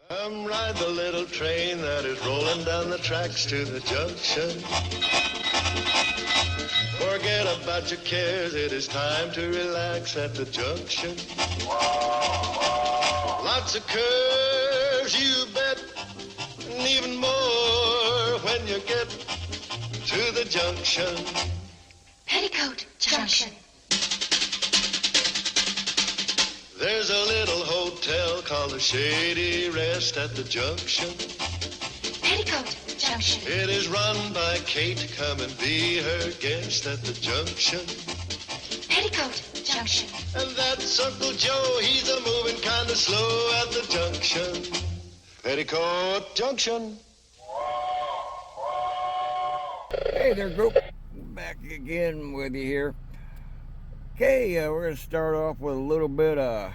Come ride the little train that is rolling down the tracks to the junction. Forget about your cares, it is time to relax at the junction. Lots of curves, you bet, and even more when you get to the junction. Petticoat Junction. There's a little hotel called the Shady Rest at the junction. Petticoat Junction. It is run by Kate. Come and be her guest at the junction. Petticoat Junction. And that's Uncle Joe. He's a moving kind of slow at the junction. Petticoat Junction. Hey there, group. Back again with you here. Okay, we're going to start off with a little bit of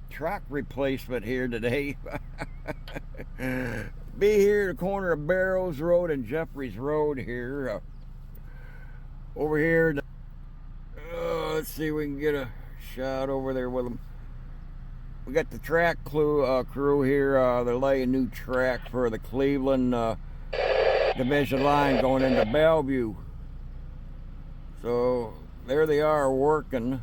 track replacement here today. Be here at the corner of Barrows Road and Jeffries Road here. Over here, let's see if we can get a shot over there with them. We got the track crew here. They're laying new track for the Cleveland division line going into Bellevue. So there they are working.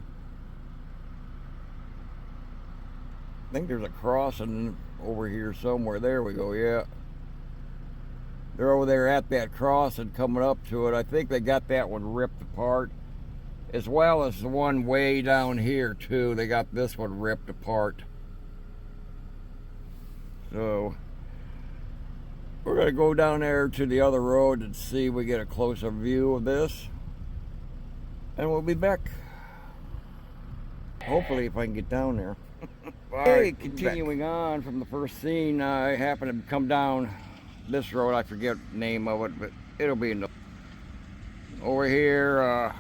I think there's a crossing over here somewhere. There we go, yeah. They're over there at that crossing coming up to it. I think they got that one ripped apart, as well as the one way down here too. They got this one ripped apart. So we're going to go down there to the other road and see if we get a closer view of this. And we'll be back. Hopefully, if I can get down there. Okay, continuing on from the first scene, I happened to come down this road. I forget the name of it, but it'll be in the... Over here,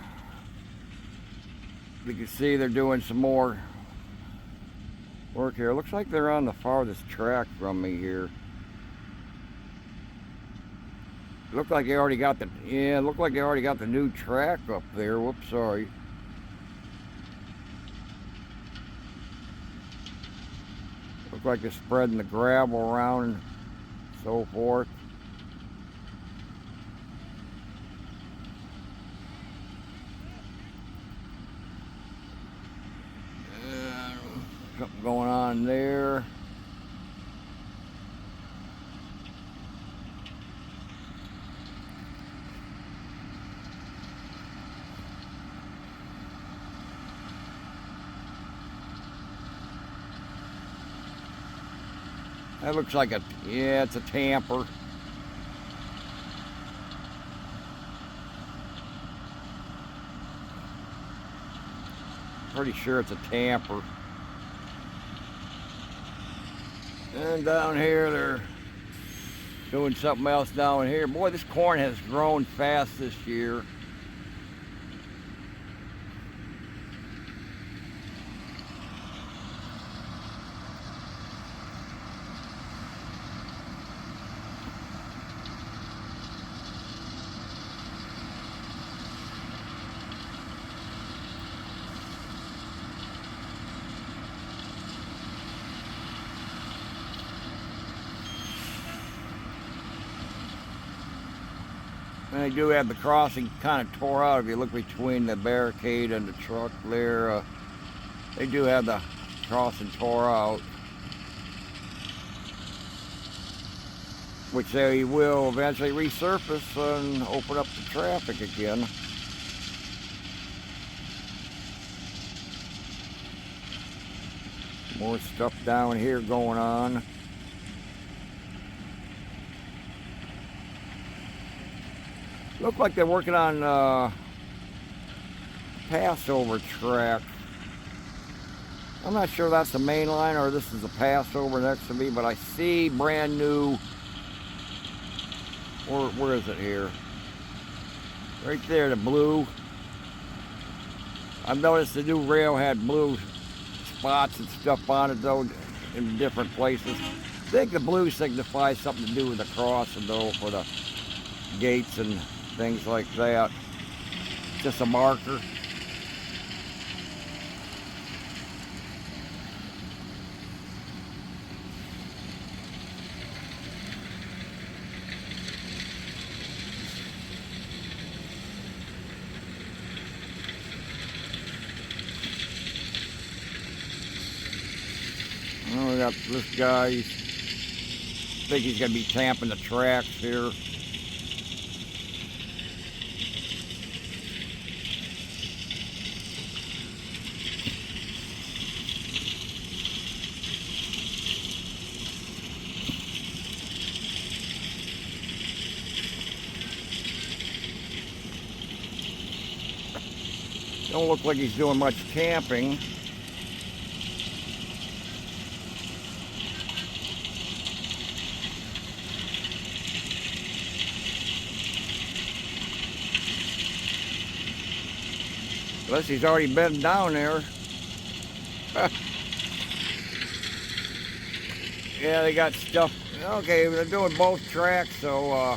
you can see they're doing some more work here. Looks like they're on the farthest track from me here. Looked like they already got the, yeah, looked like they already got the new track up there. Whoops, sorry. Looked like they're spreading the gravel around and so forth. Something going on there. That looks like a, yeah, it's a tamper. Pretty sure it's a tamper. And down here, they're doing something else down here. Boy, this corn has grown fast this year. And they do have the crossing kind of tore out. If you look between the barricade and the truck there, they do have the crossing tore out, which they will eventually resurface and open up the traffic again. More stuff down here going on. Look like they're working on Passover track. I'm not sure that's the main line or this is the Passover next to me, but I see brand new. Where is it here? Right there, the blue. I've noticed the new rail had blue spots and stuff on it though in different places. I think the blue signifies something to do with the crossing, though, for the gates and things like that. Just a marker. Well, we got this guy. I think he's going to be tamping the tracks here. Don't look like he's doing much tamping. Unless he's already been down there. Yeah, they got stuff. Okay, they're doing both tracks, so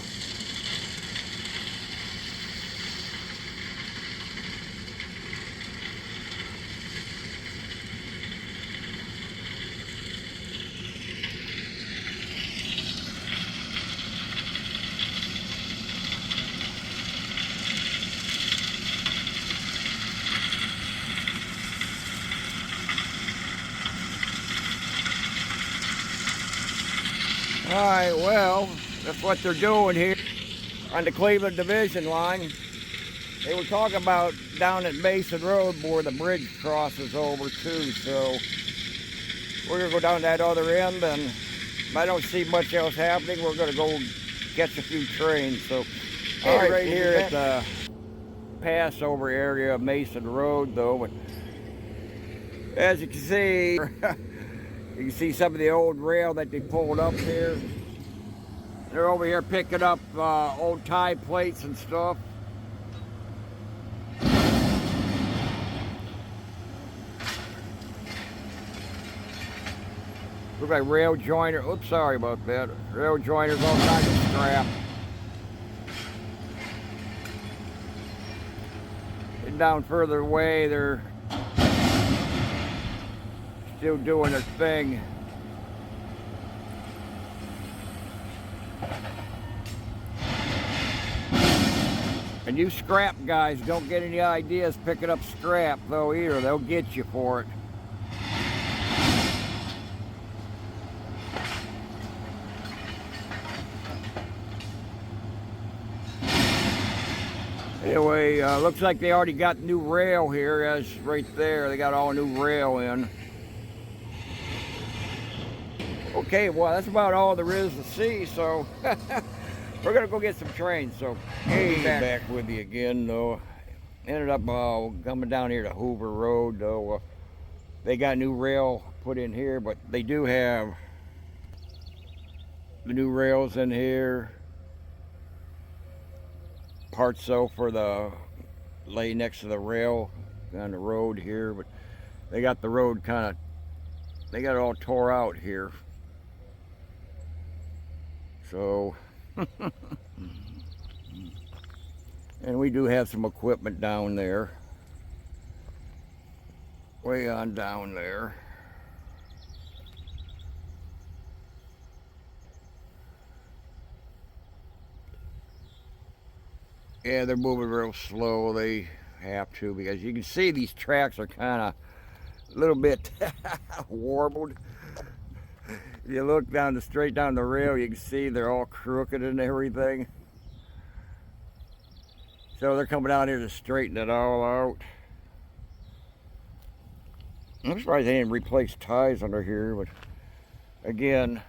alright, well, that's what they're doing here on the Cleveland division line. They were talking about down at Mason Road where the bridge crosses over too, so we're going to go down that other end, and if I don't see much else happening, we're going to go catch a few trains. So right here at the Passover area of Mason Road, though, but as you can see, you can see some of the old rail that they pulled up here. They're over here picking up old tie plates and stuff. Look like rail joiner. Oops, sorry about that. Rail joiners, all kinds of scrap. And down further away, they're still doing their thing. And you scrap guys don't get any ideas picking up scrap though either. They'll get you for it. Anyway, looks like they already got new rail here, as right there. They got all new rail in. Okay, well, that's about all there is to see, so we're going to go get some trains, so hey, back with you again, though. Ended up coming down here to Hoover Road, though. They got new rail put in here, but they do have the new rails in here. Parts, though, for the lay next to the rail on the road here, but they got the road they got it all tore out here. So, and we do have some equipment down there, way on down there. Yeah, they're moving real slow. They have to, because you can see these tracks are kind of a little bit warbled. If you look straight down the rail, you can see they're all crooked and everything. So they're coming down here to straighten it all out. I'm surprised they didn't replace ties under here, but again,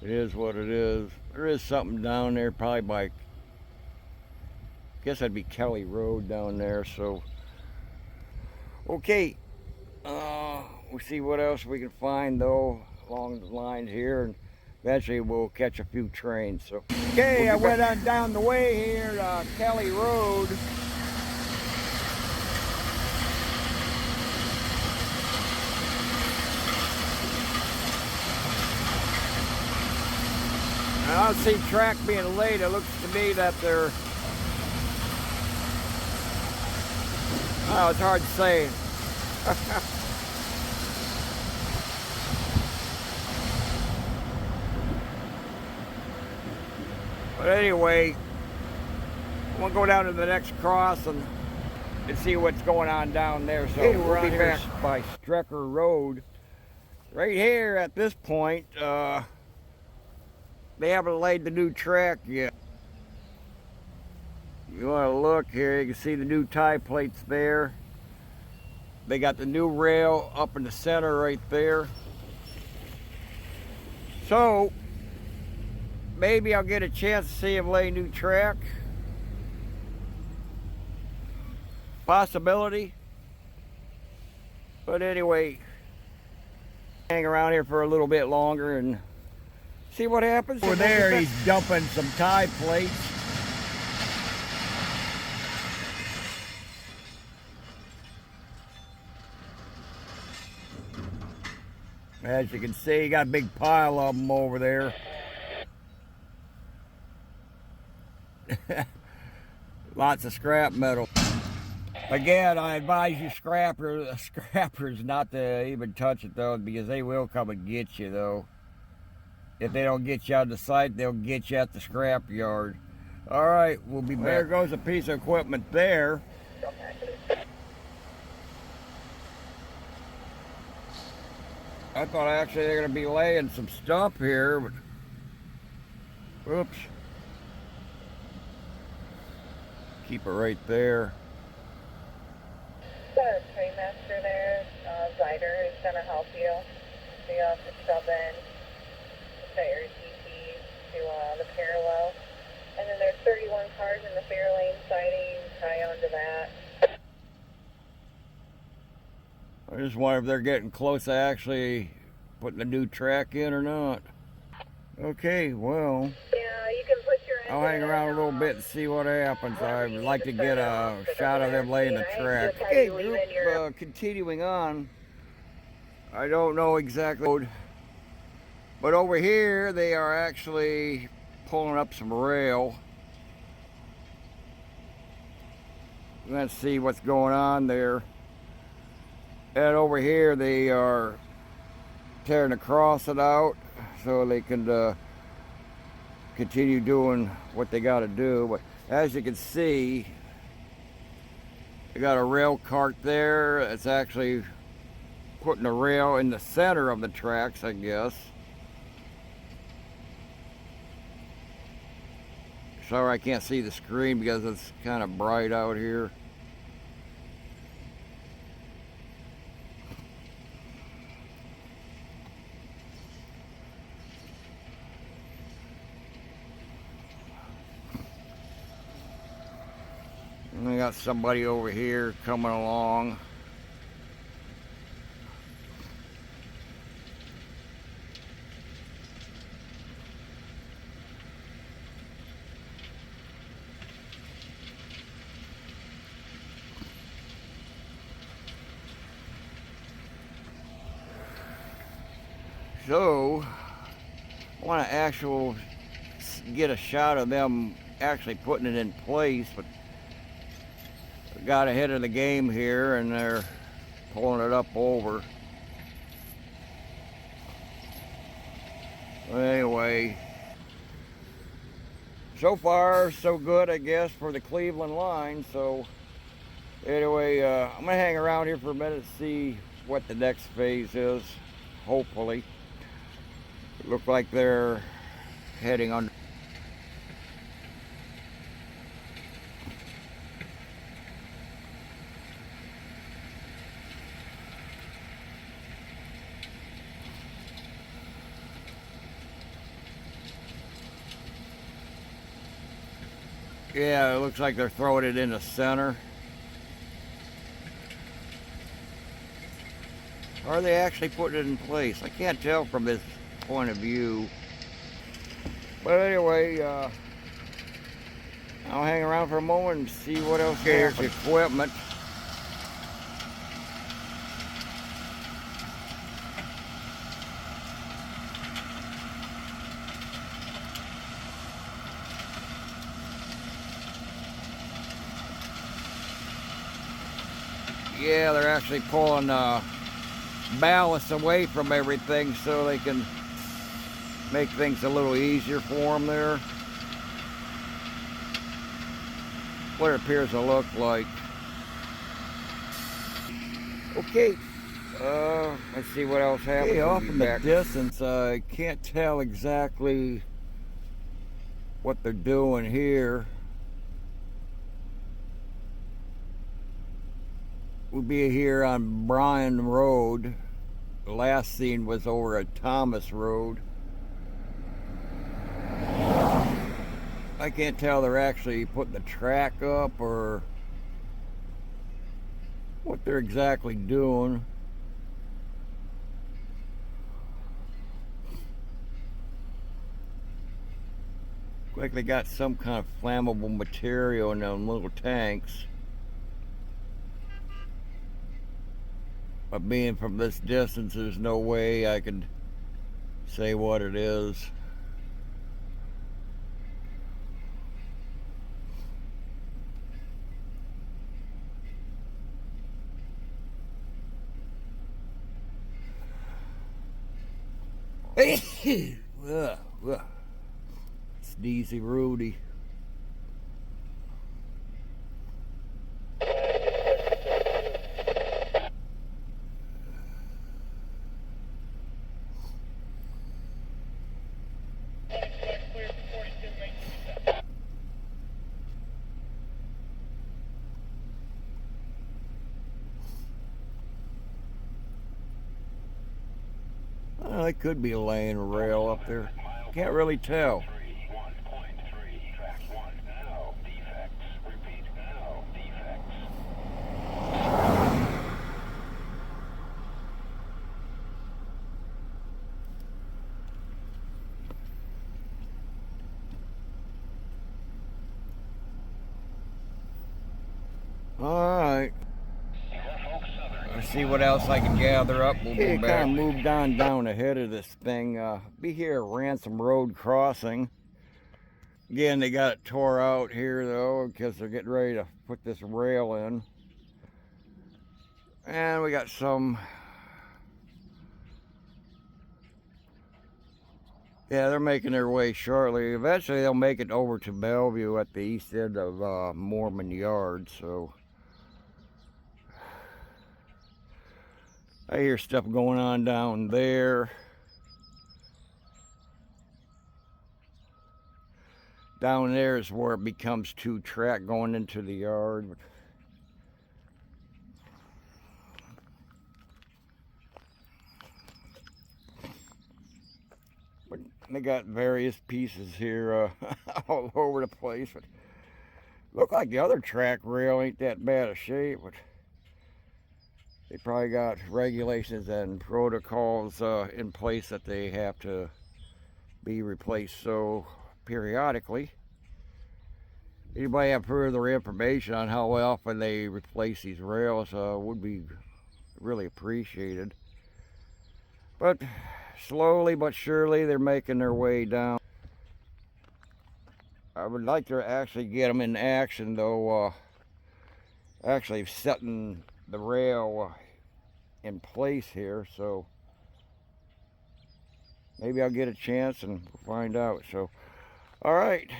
it is what it is. There is something down there, probably by, I guess that'd be Kelly Road down there, so. Okay, we'll see what else we can find, though, along the line here, and eventually we'll catch a few trains, so. Okay, I went on down the way here to Kelly Road. I don't see track being laid. It looks to me that they're, oh, it's hard to say. But anyway, I'm gonna go down to the next cross and see what's going on down there. So hey, we'll be back by Strecker Road. Right here at this point, they haven't laid the new track yet. You want to look here, you can see the new tie plates there. They got the new rail up in the center right there. So maybe I'll get a chance to see them lay new track. Possibility. But anyway, hang around here for a little bit longer and see what happens. Over there, he's dumping some tie plates. As you can see, you got a big pile of them over there. Lots of scrap metal. Again, I advise you scrappers not to even touch it though, because they will come and get you though. If they don't get you on the site, they'll get you at the scrap yard. All right, we'll be back. There goes a piece of equipment there. I thought actually they're going to be laying some stuff here, but oops. Keep it right there. Got a trainmaster there, Zyder, who's going to help you. So you have to sub in, set your DP to the parallel. And then there's 31 cars in the fair lane siding, tie onto that. I just wonder if they're getting close to actually putting the new track in or not. Okay, well, Yeah, you can put your I'll hang around a little bit and see what happens. I'd like to get a shot of them laying the track. Okay, group, continuing on. I don't know exactly, but over here they are actually pulling up some rail. Let's see what's going on there. And over here they are tearing the crossing out so they can continue doing what they got to do. But as you can see, they got a rail cart there. It's actually putting a rail in the center of the tracks, I guess. Sorry I can't see the screen because it's kind of bright out here. And we got somebody over here coming along. So, I want to actually get a shot of them actually putting it in place, but got ahead of the game here and they're pulling it up over. Anyway, so far so good, I guess, for the Cleveland line. So anyway, I'm gonna hang around here for a minute to see what the next phase is. Hopefully, it looks like they're heading on. Yeah, it looks like they're throwing it in the center. Or are they actually putting it in place? I can't tell from this point of view. But anyway, I'll hang around for a moment and see what else happens. Here's equipment. yeah, they're actually pulling ballast away from everything so they can make things a little easier for them there. What it appears to look like. Okay, let's see what else happens. Okay, off in the distance, I can't tell exactly what they're doing here. We'll be here on Bryan Road. The last scene was over at Thomas Road. I can't tell they're actually putting the track up or what they're exactly doing. Like they got some kind of flammable material in them little tanks. But being from this distance, there's no way I could say what it is. Sneezy Rudy. It could be laying a rail up there. Can't really tell. Alright. Let's see what else I can gather up. We'll go back. Kind of moved on down ahead of this thing. Be here at Ransom Road crossing. Again, they got it tore out here though because they're getting ready to put this rail in. And we got some. Yeah, they're making their way shortly. Eventually they'll make it over to Bellevue at the east end of Mormon Yard. So I hear stuff going on down there. Down there is where it becomes two track going into the yard. But they got various pieces here all over the place. But look like the other track rail ain't that bad a shape. But they probably got regulations and protocols in place that they have to be replaced so periodically. Anybody have further information on how often they replace these rails would be really appreciated. But slowly but surely they're making their way down. I would like to actually get them in action though, actually setting the rail in place here, so maybe I'll get a chance and find out. So all right,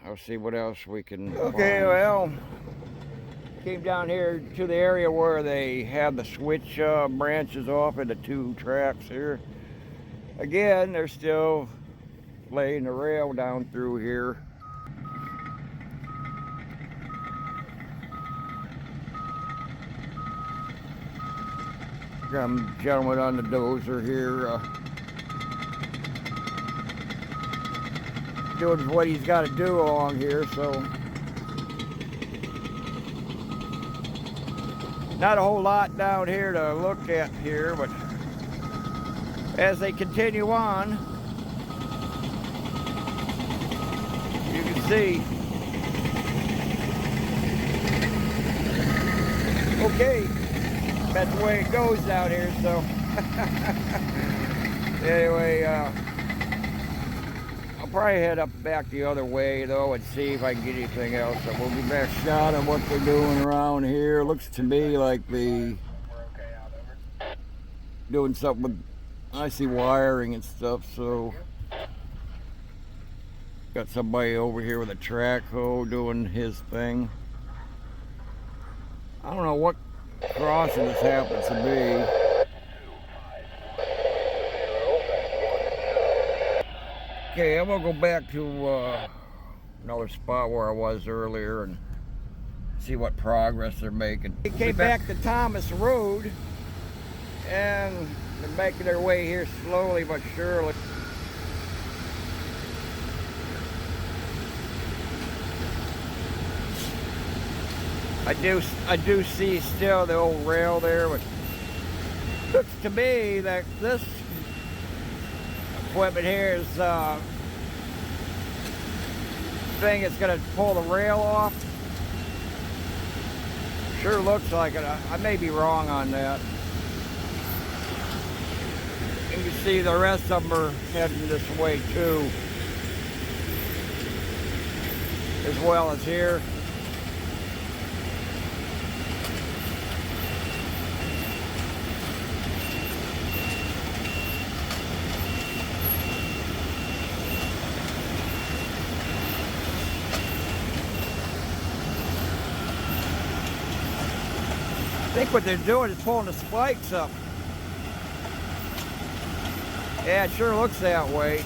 I'll see what else we can find. Well, came down here to the area where they have the switch branches off into two tracks here. Again, they're still laying the rail down through here. Got a gentleman on the dozer here doing what he's got to do along here, so not a whole lot down here to look at here, but as they continue on, you can see. Okay, that's the way it goes down here, so anyway, I'll I'll probably head up back the other way though and see if I can get anything else. So we'll get back shot on what they're doing around here. Looks to me like the doing something with, I see wiring and stuff, so got somebody over here with a track hoe doing his thing. I don't know what crossing this happens to be. Okay, I'm gonna go back to another spot where I was earlier and see what progress they're making. They came back to Thomas Road and they're making their way here slowly but surely. I do see still the old rail there, but it looks to me that this equipment here is thing that's going to pull the rail off. Sure looks like it. I may be wrong on that. And you see the rest of them are heading this way too, as well as here. I think what they're doing is pulling the spikes up. Yeah, it sure looks that way.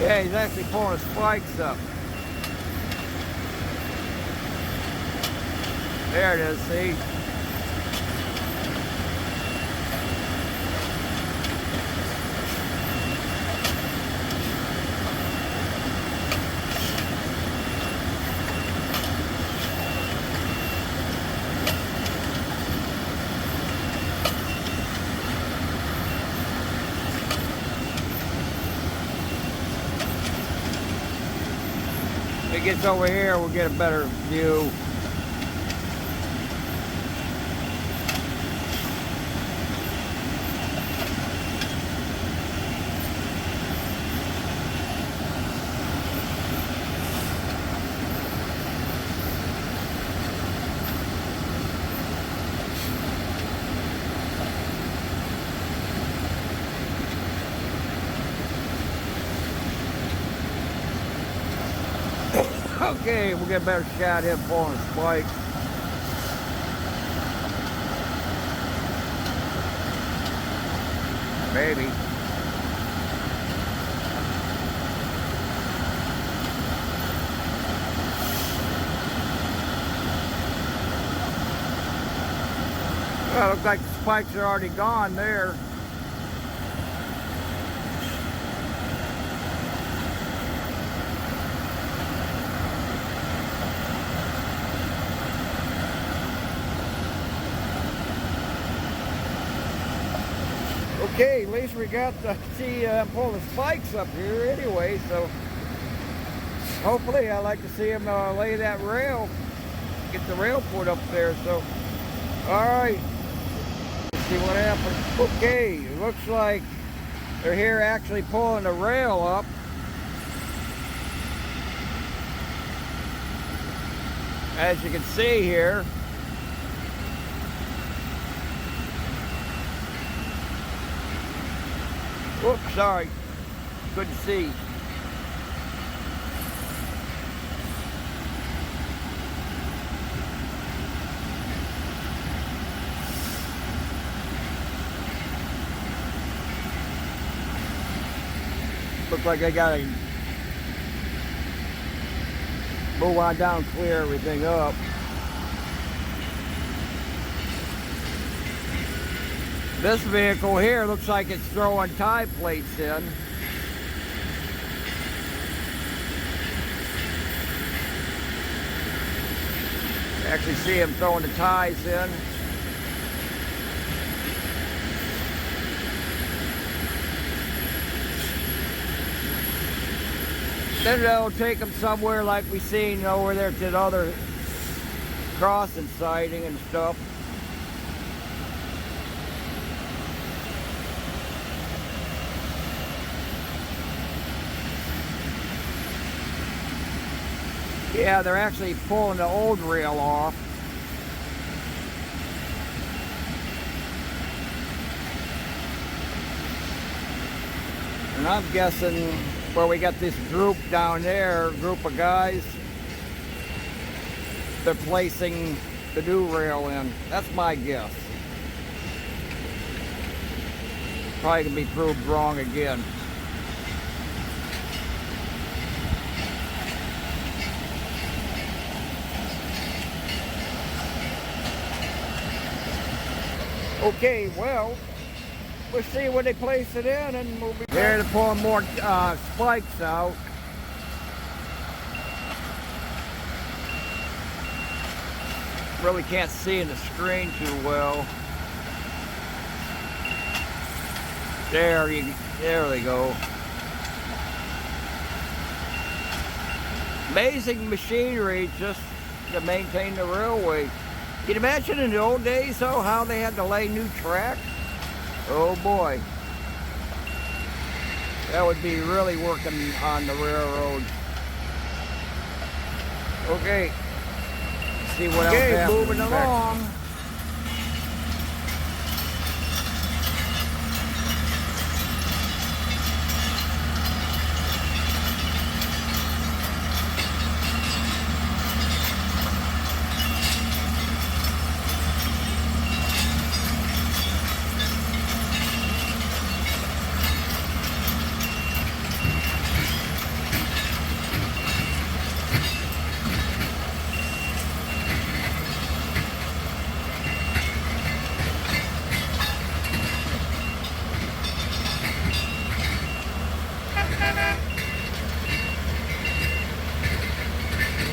Yeah, he's actually pulling the spikes up. There it is, see? If it gets over here, we'll get a better view. Okay, we'll get a better shot of him pulling a spike. Maybe. Well, it looks like the spikes are already gone there. Okay, at least we got to see pull the spikes up here anyway, so hopefully I'd like to see him lay that rail, get the rail put up there. So, alright, let's see what happens. Okay, it looks like they're here actually pulling the rail up. As you can see here. Whoops, sorry. Couldn't see. Looks like they got a move on down, clear everything up. This vehicle here looks like it's throwing tie plates in. Actually see him throwing the ties in. Then they'll take them somewhere like we seen over there to the other crossing siding and stuff. Yeah, they're actually pulling the old rail off. And I'm guessing where we got this group down there, a group of guys, they're placing the new rail in. That's my guess. Probably gonna be proved wrong again. Okay, well, we'll see when they place it in, and we'll be there to pull more spikes out. Really can't see in the screen too well. There they go. Amazing machinery just to maintain the railway. Can you imagine in the old days, though, how they had to lay new track? Oh boy. That would be really working on the railroad. Okay. Let's see what else happens. Moving along.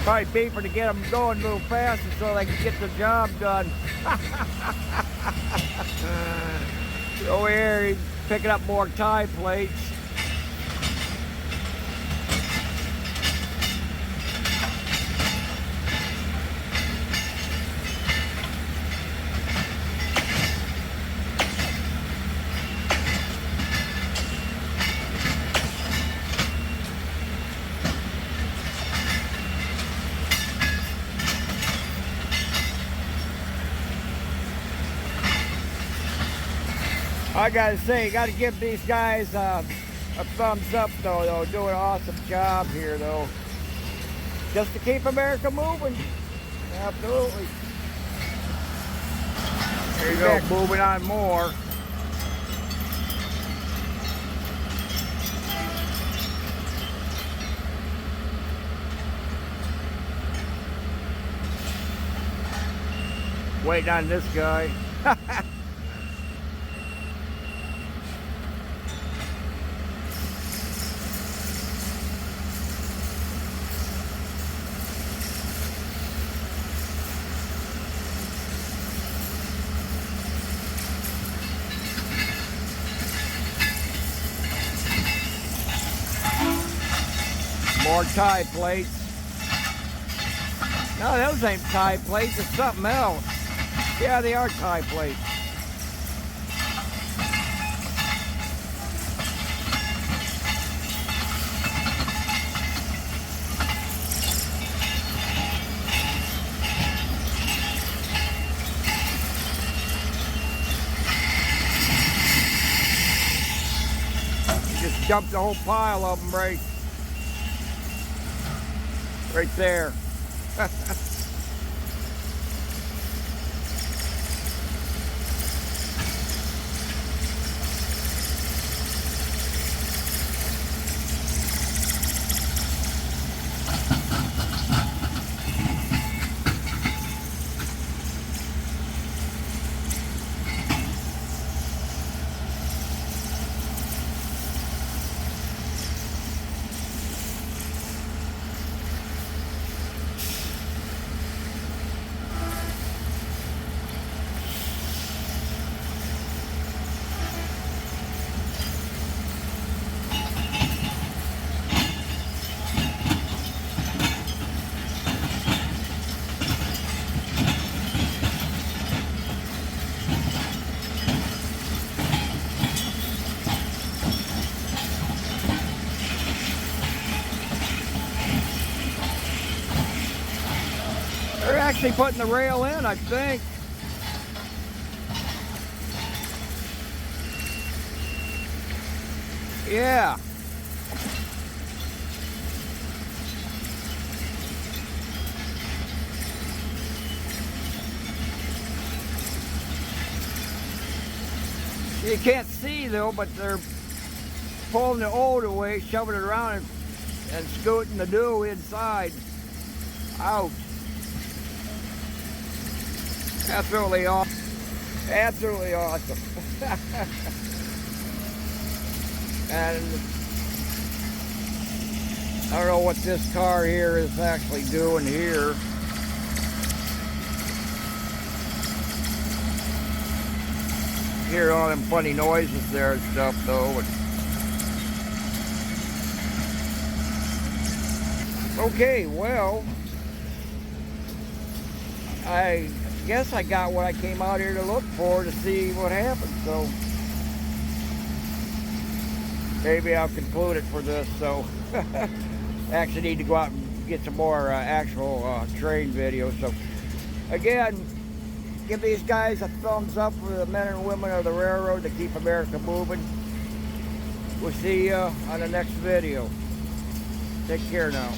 Probably beeper to get them going a little faster so they can get the job done. Over here, he's picking up more tie plates. I gotta say, gotta give these guys a thumbs up though, doing an awesome job here though. Just to keep America moving. Absolutely. There you go, moving on more. Waiting on this guy. More tie plates. No, those ain't tie plates, it's something else. Yeah, they are tie plates. You just dumped the whole pile of them right there. actually putting the rail in, I think. Yeah. You can't see though, but they're pulling the old away, shoving it around and scooting the new inside. Out. Absolutely awesome. Absolutely awesome. And I don't know what this car here is actually doing here. Hear all them funny noises there and stuff though. Okay, well, I guess I got what I came out here to look for, to see what happened. So maybe I'll conclude it for this. So actually need to go out and get some more actual train videos. So again, give these guys a thumbs up for the men and women of the railroad to keep America moving. We'll see you on the next video. Take care now.